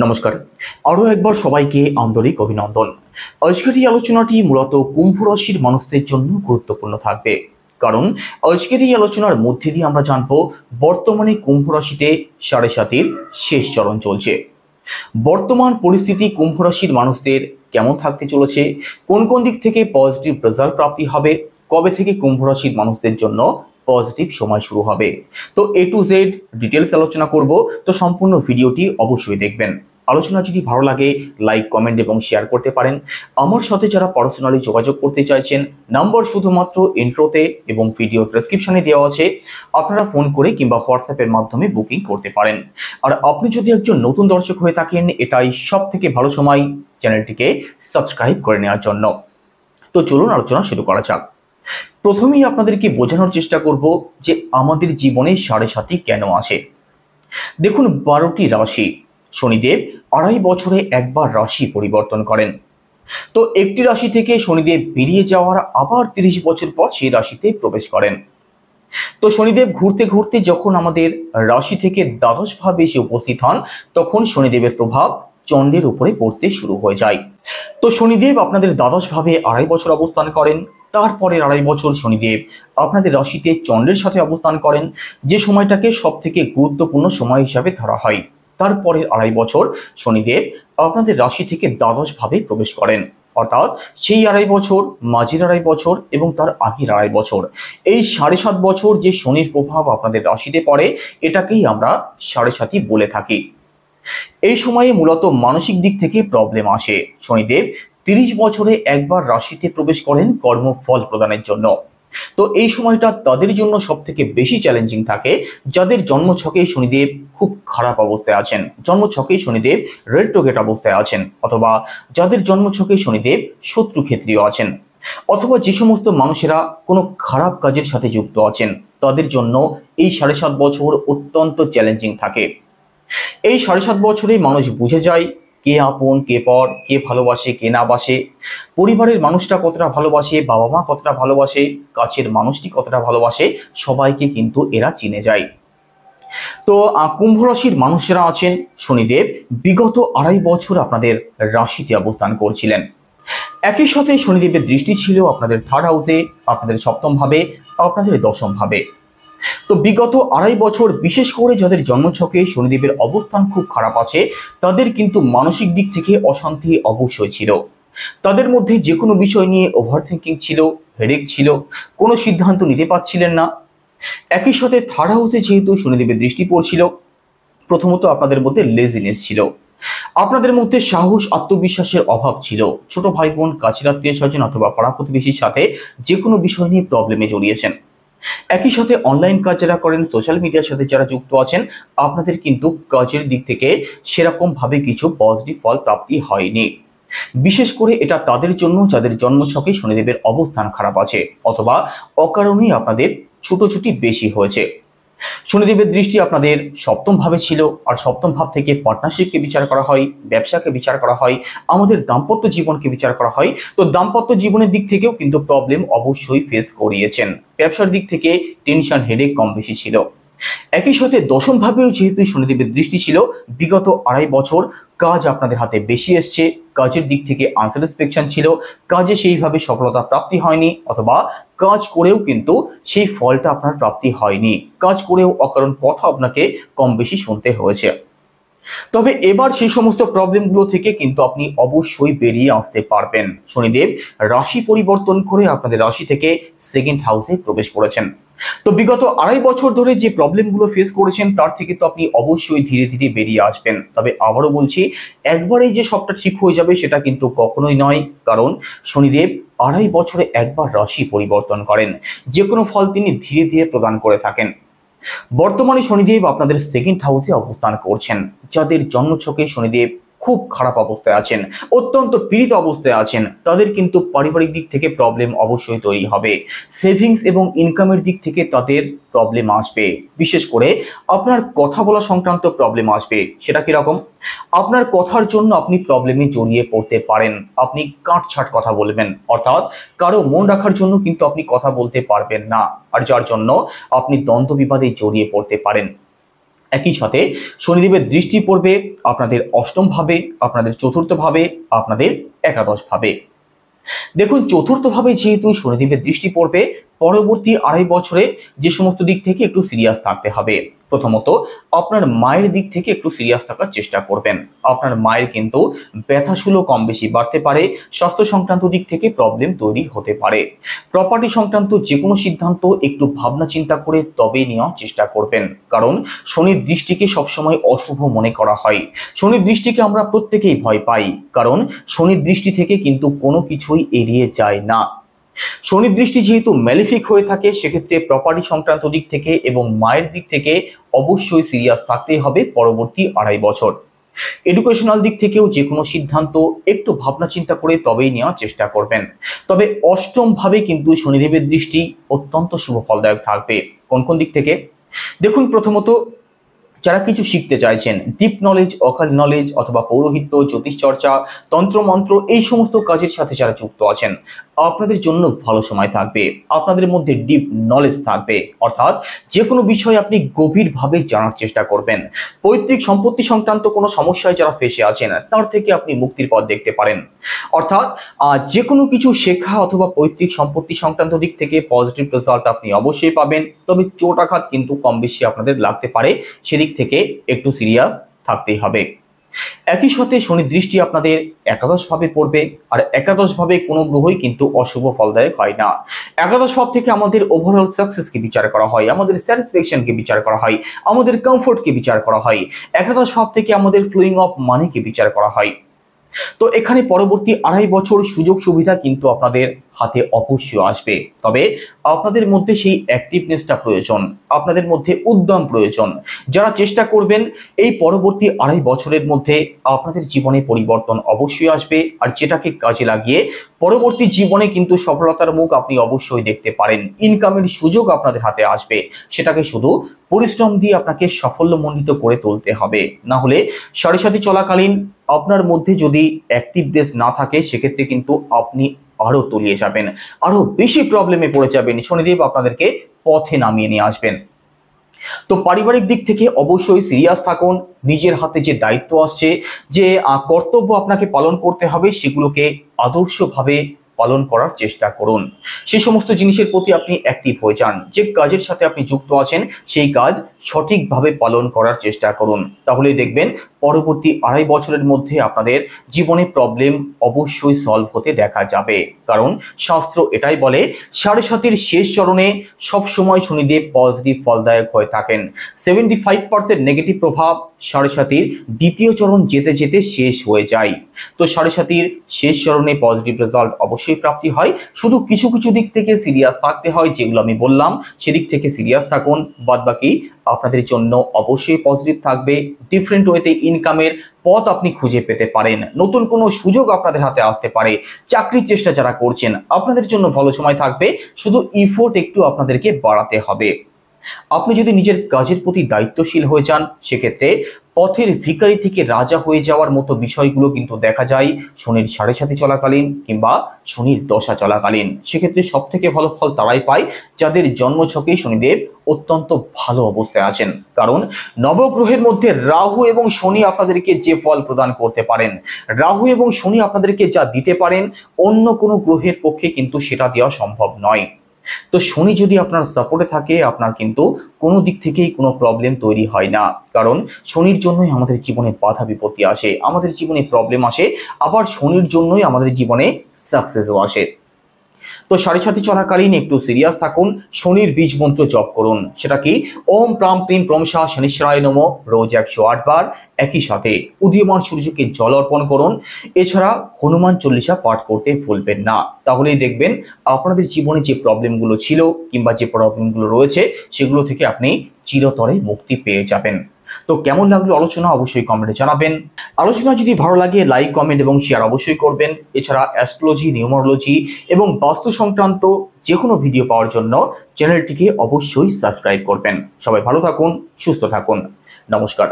নমস্কার, আরও একবার সবাইকে আন্তরিক অভিনন্দন। আজকের এই আলোচনাটি মূলত কুম্ভ রাশির মানুষদের জন্য গুরুত্বপূর্ণ থাকবে, কারণ আজকের এই আলোচনার মধ্যে দিয়ে আমরা জানব বর্তমানে কুম্ভ রাশিতে 7.5-এর শেষ চরণ চলছে। বর্তমান পরিস্থিতি কুম্ভ রাশির মানুষদের কেমন থাকতে চলেছে, কোন কোন দিক থেকে পজিটিভ রেজাল্ট প্রাপ্তি হবে, কবে থেকে কুম্ভ রাশির মানুষদের জন্য পজিটিভ সময় শুরু হবে, তো A to Z ডিটেলস আলোচনা করব। তো সম্পূর্ণ ভিডিওটি অবশ্যই দেখবেন। আলোচনা যদি ভালো লাগে লাইক, কমেন্ট এবং শেয়ার করতে পারেন। আমার সাথে যারা পার্সোনালি যোগাযোগ করতে চাইছেন, নাম্বার শুধুমাত্র ইন্ট্রোতে এবং ভিডিও ডেসক্রিপশনে দেওয়া আছে, আপনারা ফোন করে কিংবা হোয়াটসঅ্যাপের মাধ্যমে বুকিং করতে পারেন। আর আপনি যদি একজন নতুন দর্শক হয়ে থাকেন, এটাই সব থেকে ভালো সময় চ্যানেলটিকে সাবস্ক্রাইব করে নেওয়ার জন্য। তো চলুন আলোচনা শুরু করা যাক। প্রথমেই আপনাদেরকে বোঝানোর চেষ্টা করব যে আমাদের জীবনে 7.5 কেন আসে। দেখুন, 12টি রাশি, শনিদেব 2.5 বছরে একবার রাশি পরিবর্তন করেন। তো একটি রাশি থেকে শনিদেব বেরিয়ে যাওয়ার আবার 30 বছর পর সেই রাশিতে প্রবেশ করেন। তো শনিদেব ঘুরতে ঘুরতে যখন আমাদের রাশি থেকে দ্বাদশ ভাবে এসে উপস্থিত হন, তখন শনিদেবের প্রভাব চন্দ্রের উপরে পড়তে শুরু হয়ে যায়। তো শনিদেব আপনাদের দ্বাদশ ভাবে 2.5 বছর অবস্থান করেন। তারপরে 2.5 বছর শনিদেব আপনাদের রাশিতে চন্দ্রের সাথে অবস্থান করেন, যে সময়টাকে সব থেকে গুরুত্বপূর্ণ সময় হিসাবে ধরা হয়। তারপরে 2.5 বছর শনিদেব আপনাদের রাশি থেকে দ্বাদশ ভাবে প্রবেশ করেন, অর্থাৎ সেই 2.5 বছর, মাঝের 2.5 বছর এবং তার আগের 2.5 বছর, এই 7.5 বছর যে শনির প্রভাব আপনাদের রাশিতে পড়ে, এটাকেই আমরা 7.5 বলে থাকি। এই সময়ে মূলত মানসিক দিক থেকে প্রবলেম আসে। শনিদেব 30 বছরে একবার রাশিতে প্রবেশ করেন কর্মফল প্রদানের জন্য। তো এই সময়টা তাদের জন্য সব থেকে বেশি চ্যালেঞ্জিং থাকে যাদের জন্মছকে শনিদেব খুব খারাপ অবস্থায় আছেন, জন্মছকে শনিদেব রেট্রোগেট অবস্থায় আছেন, অথবা যাদের জন্মছকে শনিদেব শত্রু ক্ষেত্রীয় আছেন, অথবা যে সমস্ত মানুষেরা কোনো খারাপ কাজের সাথে যুক্ত আছেন, তাদের জন্য এই 7.5 বছর অত্যন্ত চ্যালেঞ্জিং থাকে। এই 7.5 বছরে মানুষ বুঝে যায় কে আপন কে পর, কে ভালোবাসে কে না বাসে, পরিবারের মানুষটা কতটা ভালোবাসে, বাবা মা কতটা ভালোবাসে, কাছের মানুষটি কতটা ভালোবাসে, সবাইকে কিন্তু এরা চিনে যায়। তো কুম্ভ রাশির মানুষেরা আছেন, শনিদেব বিগত 2.5 বছর আপনাদের রাশিতে অবস্থান করছিলেন। একই সাথে শনিদেবের দৃষ্টি ছিল আপনাদের 3rd হাউসে, আপনাদের 7ম ভাবে, আপনাদের 10ম ভাবে। তো বিগত 2.5 বছর বিশেষ করে যাদের জন্মছকে শনিদেবের অবস্থান খুব খারাপ আছে, তাদের কিন্তু মানসিক দিক থেকে অশান্তি অবশ্যই ছিল। তাদের মধ্যে যে কোনো বিষয় নিয়ে ওভার থিঙ্কিং ছিল, হেডেক ছিল, কোনো সিদ্ধান্ত নিতে পারছিলেন না। একই সাথে 3rd হাউসে যেহেতু শনিদেবের দৃষ্টি পড়ছিল, প্রথমত আপনাদের মধ্যে লেজিনেস ছিল, আপনাদের মধ্যে সাহস আত্মবিশ্বাসের অভাব ছিল। ছোট ভাই বোন, কাছের আত্মীয় স্বজন অথবা পাড়া প্রতিবেশীর সাথে যে কোনো বিষয় নিয়ে প্রবলেমে জড়িয়েছেন। একই সাথে অনলাইন কাজ যারা করেন, সোশ্যাল মিডিয়ার সাথে যারা যুক্ত আছেন, আপনাদের কিন্তু কাজের দিক থেকে সেরকম ভাবে কিছু পজিটিভ ফল প্রাপ্তি হয়নি। বিশেষ করে এটা তাদের জন্য যাদের জন্মছকে শনিদেবের অবস্থান খারাপ আছে, অথবা অকারণেই আপনাদের ছুটোছুটি বেশি হয়েছে। শনিদেবের দৃষ্টি আপনাদের 7ম ভাবে ছিল, আর 7ম ভাব থেকে পার্টনারশিপকে বিচার করা হয়, ব্যবসাকে বিচার করা হয়, আমাদের দাম্পত্য জীবনকে বিচার করা হয়। তো দাম্পত্য জীবনের দিক থেকেও কিন্তু প্রবলেম অবশ্যই ফেস করিয়েছেন। ব্যবসার দিক থেকে টেনশন, হেডেক কম বেশি ছিল। একই সাথে 10ম ভাবেও যেহেতু শনিদেবের দৃষ্টি ছিল, বিগত 2.5 বছর কাজ আপনাদের হাতে বেশি এসছে, কাজের দিক থেকে আনস্যাটিসফ্যাকশন ছিল, কাজে সেইভাবে সফলতা প্রাপ্তি হয়নি, অথবা কাজ করেও কিন্তু সেই ফলটা আপনার প্রাপ্তি হয়নি, কাজ করেও অকারণ কথা আপনাকে কম বেশি শুনতে হয়েছে। তবে এবার সেই সমস্ত প্রবলেমগুলো থেকে কিন্তু আপনি অবশ্যই বেরিয়ে আসতে পারবেন। শনিদেব রাশি পরিবর্তন করে আপনাদের রাশি থেকে 2nd হাউসে প্রবেশ করেছেন। তো বিগত 2.5 বছর ধরে যে প্রবলেমগুলো ফেস করেছেন, তার থেকে তো আপনি অবশ্যই ধীরে ধীরে বেরিয়ে আসবেন। তবে আবারও বলছি, একবারেই যে সবটা ঠিক হয়ে যাবে সেটা কিন্তু কখনোই নয়, কারণ শনিদেব 2.5 বছরে একবার রাশি পরিবর্তন করেন, যে কোনো ফল তিনি ধীরে ধীরে প্রদান করে থাকেন। বর্তমানে শনিদেব আপনাদের 2nd হাউসে অবস্থান করছেন। যাদের জন্মছকে শনিদেব খুব খারাপ অবস্থায় আছেন, অত্যন্ত পীড়িত অবস্থায় আছেন, তাদের কিন্তু পারিবারিক দিক থেকে প্রবলেম অবশ্যই তৈরি হবে। সেভিংস এবং ইনকামের দিক থেকে তাদের প্রবলেম আসবে। বিশেষ করে আপনার কথা বলা সংক্রান্ত প্রবলেম আসবে। সেটা কিরকম? আপনার কথার জন্য আপনি প্রবলেমে জড়িয়ে পড়তে পারেন। আপনি কাটছাট কথা বলবেন, অর্থাৎ কারো মন রাখার জন্য কিন্তু আপনি কথা বলতে পারবেন না, আর যার জন্য আপনি দ্বন্দ্ব বিবাদে জড়িয়ে পড়তে পারেন। একই সাথে শনিদেবের দৃষ্টি পড়বে আপনাদের অষ্টম ভাবে, আপনাদের চতুর্থ ভাবে, আপনাদের একাদশ ভাবে। দেখুন, চতুর্থ ভাবে যেহেতু শনিদেবের দৃষ্টি পড়বে, পরবর্তী 2.5 বছরে যে সমস্ত দিক থেকে একটু সিরিয়াস থাকতে হবে। প্রথমত, আপনার মায়ের দিক থেকে একটু সিরিয়াস থাকার চেষ্টা করবেন। আপনার মায়ের কিন্তু ব্যথাশূলও কম বেশি বাড়তে পারে, স্বাস্থ্য সংক্রান্ত দিক থেকে প্রবলেম তৈরি হতে পারে। প্রপার্টি সংক্রান্ত যে কোনো সিদ্ধান্ত একটু ভাবনা চিন্তা করে তবেই নেওয়ার চেষ্টা করবেন, কারণ শনির দৃষ্টিকে সবসময় অশুভ মনে করা হয়। শনির দৃষ্টিকে আমরা প্রত্যেকেই ভয় পাই, কারণ শনির দৃষ্টি থেকে কিন্তু কোনো কিছুই এড়িয়ে যায় না। শনির দৃষ্টি যেহেতু ম্যালিফিক হয়ে থাকে, সেক্ষেত্রে প্রপার্টি সংক্রান্ত দিক থেকে এবং মায়ের দিক থেকে অবশ্যই সিরিয়াস থাকতেই হবে পরবর্তী 2.5 বছর। এডুকেশনাল দিক থেকেও যে কোনো সিদ্ধান্ত একটু ভাবনা চিন্তা করে তবেই নেওয়ার চেষ্টা করবেন। তবে অষ্টম ভাবে কিন্তু শনিদেবের দৃষ্টি অত্যন্ত শুভ ফলদায়ক থাকবে। কোন কোন দিক থেকে? দেখুন, প্রথমত, যারা কিছু শিখতে চাইছেন, ডিপ নলেজ, অকাল্ট নলেজ অথবা পৌরোহিত্য, জ্যোতিষচর্চা, তন্ত্রমন্ত্র, এই সমস্ত কাজের সাথে যারা যুক্ত আছেন, আপনাদের জন্য ভালো সময় থাকবে। আপনাদের মধ্যে ডিপ নলেজ থাকবে, অর্থাৎ যে কোনো বিষয়ে আপনি গভীরভাবে জানার চেষ্টা করবেন। পৈতৃক সম্পত্তি সংক্রান্ত কোনো সমস্যায় যারা ফেসে আছেন, তার থেকে আপনি মুক্তির পথ দেখতে পারেন। অর্থাৎ যে কোনো কিছু শেখা অথবা পৈতৃক সম্পত্তি সংক্রান্ত দিক থেকে পজিটিভ রেজাল্ট আপনি অবশ্যই পাবেন। তবে চোট আঘাত কিন্তু কম বেশি আপনাদের লাগতে পারে, সেদিক থেকে একটু সিরিয়াস থাকতেই হবে। একই সাথে শনির দৃষ্টি আপনাদের একাদশ ভাবে পড়বে, আর একাদশ ভাবে কোনো গ্রহই কিন্তু অশুভ ফলদায়ক হয় না। একাদশ ভাব থেকে আমাদের ওভারঅল সাকসেসকে বিচার করা হয়, আমাদের স্যাটিসফ্যাকশনকে বিচার করা হয়, আমাদের কমফোর্টকে বিচার করা হয়। একাদশ ভাব থেকে আমাদের ফ্লোয়িং অফ মানিকে বিচার করা হয়। তো এখানে পরবর্তী 2.5 বছর সুযোগ সুবিধা কিন্তু আপনাদের হাতে অবশ্যই আসবে। তবে আপনাদের মধ্যে সেই অ্যাক্টিভনেসটা প্রয়োজন, আপনাদের মধ্যে উদ্যম প্রয়োজন। যারা চেষ্টা করবেন, এই পরবর্তী 2.5 বছরের মধ্যে আপনাদের জীবনে পরিবর্তন অবশ্যই আসবে, আর যেটাকে কাজে লাগিয়ে পরবর্তী জীবনে কিন্তু সফলতার মুখ আপনি অবশ্যই দেখতে পারেন। ইনকামের সুযোগ আপনাদের হাতে আসবে, সেটাকে শুধু পরিশ্রম দিয়ে আপনাকে সাফল্যমণ্ডিত করে তুলতে হবে। না হলে সাড়ে সাথী চলাকালীন আপনার মধ্যে যদি অ্যাক্টিভনেস না থাকে, সেক্ষেত্রে কিন্তু আপনি আরো তলিয়ে যাবেন, আরো বেশি প্রবলেমে পড়ে যাবেন। শনিদেব আপনাদেরকে পথে নামিয়ে নিয়ে আসবেন। তো পারিবারিক দিক থেকে অবশ্যই সিরিয়াস থাকুন। নিজের হাতে যে দায়িত্ব আসছে, যে কর্তব্য আপনাকে পালন করতে হবে, সেগুলোকে আদর্শভাবে পালন করার চেষ্টা করুন। সেই সমস্ত জিনিসের প্রতি আপনি অ্যাক্টিভ হয়ে যান। যে কাজের সাথে আপনি যুক্ত আছেন, সেই কাজ সঠিকভাবে পালন করার চেষ্টা করুন। তাহলেই দেখবেন পরবর্তী 2.5 বছরের মধ্যে আপনাদের জীবনে প্রবলেম অবশ্যই সলভ হতে দেখা যাবে। কারণ শাস্ত্র এটাই বলে, সাড়ে সাতির শেষ চরণে সবসময় শনিদেব পজিটিভ ফলদায়ক হয়ে থাকেন। 75% নেগেটিভ প্রভাব সাড়ে সাতির দ্বিতীয় চরণ যেতে যেতে শেষ হয়ে যায়। তো সাড়ে সাতির শেষ চরণে পজিটিভ রেজাল্ট অবশ্যই প্রাপ্তি হয়। শুধু কিছু কিছু দিক থেকে সিরিয়াস থাকতে হয়, যেগুলো আমি বললাম, সেদিক থেকে সিরিয়াস থাকুন। বাদবাকি আপনাদের জন্য অবশ্যই পজিটিভ থাকবে। ডিফারেন্ট ওয়েতে ইনকামের পথ আপনি খুঁজে পেতে পারেন। নতুন কোনো সুযোগ আপনাদের হাতে আসতে পারে। চাকরির চেষ্টা যারা করছেন, আপনাদের জন্য ভালো সময় থাকবে। শুধু ইফোর্ট একটু আপনাদেরকে বাড়াতে হবে। আপনি যদি নিজের কাজের প্রতি দায়িত্বশীল হয়ে যান, সেক্ষেত্রে পথের ভিখারি থেকে রাজা হয়ে যাওয়ার মতো বিষয়গুলো কিন্তু দেখা যায় শনির সাড়ে সাথী চলাকালীন কিংবা শনির দশা চলাকালীন। সেক্ষেত্রে সব থেকে ভালো ফল তারাই পায় যাদের জন্মছকে শনিদেব অত্যন্ত ভালো অবস্থায় আছেন। কারণ নবগ্রহের মধ্যে রাহু এবং শনি আপনাদেরকে যে ফল প্রদান করতে পারেন, রাহু এবং শনি আপনাদেরকে যা দিতে পারেন, অন্য কোনো গ্রহের পক্ষে কিন্তু সেটা দেওয়া সম্ভব নয়। তো শনি যদি আপনার সাপোর্টে থাকে, আপনার কিন্তু কোনো দিক থেকেই কোনো প্রবলেম তৈরি হয় না। কারণ শনির জন্যই আমাদের জীবনে বাধা বিপত্তি আসে, আমাদের জীবনে প্রবলেম আসে, আবার শনির জন্যই আমাদের জীবনে সাকসেসও আসে। তো সাড়ে সাথী চলাকালীন একটু সিরিয়াস থাকুন। শনির বীজ মন্ত্র জপ করুন। সেটা কি? ওম প্রাম প্রিম প্রমশা শনিশ্বরায় নমঃ, রোজ 108 বার। একই সাথে উদীয়মান সূর্যকে জল অর্পণ করুন। এছাড়া হনুমান চল্লিশা পাঠ করতে ভুলবেন না। তাহলেই দেখবেন আপনাদের জীবনে যে প্রবলেমগুলো ছিল কিংবা যে প্রবলেমগুলো রয়েছে, সেগুলো থেকে আপনি চিরতরে মুক্তি পেয়ে যাবেন। তো কেমন লাগলো আলোচনা অবশ্যই কমেন্টে জানাবেন। আলোচনা যদি ভালো লাগে লাইক, কমেন্ট এবং শেয়ার অবশ্যই করবেন। এছাড়া অ্যাস্ট্রোলজি, নিউমারোলজি এবং বাস্তু সংক্রান্ত যে কোনো ভিডিও পাওয়ার জন্য চ্যানেলটিকে অবশ্যই সাবস্ক্রাইব করবেন। সবাই ভালো থাকুন, সুস্থ থাকুন। নমস্কার।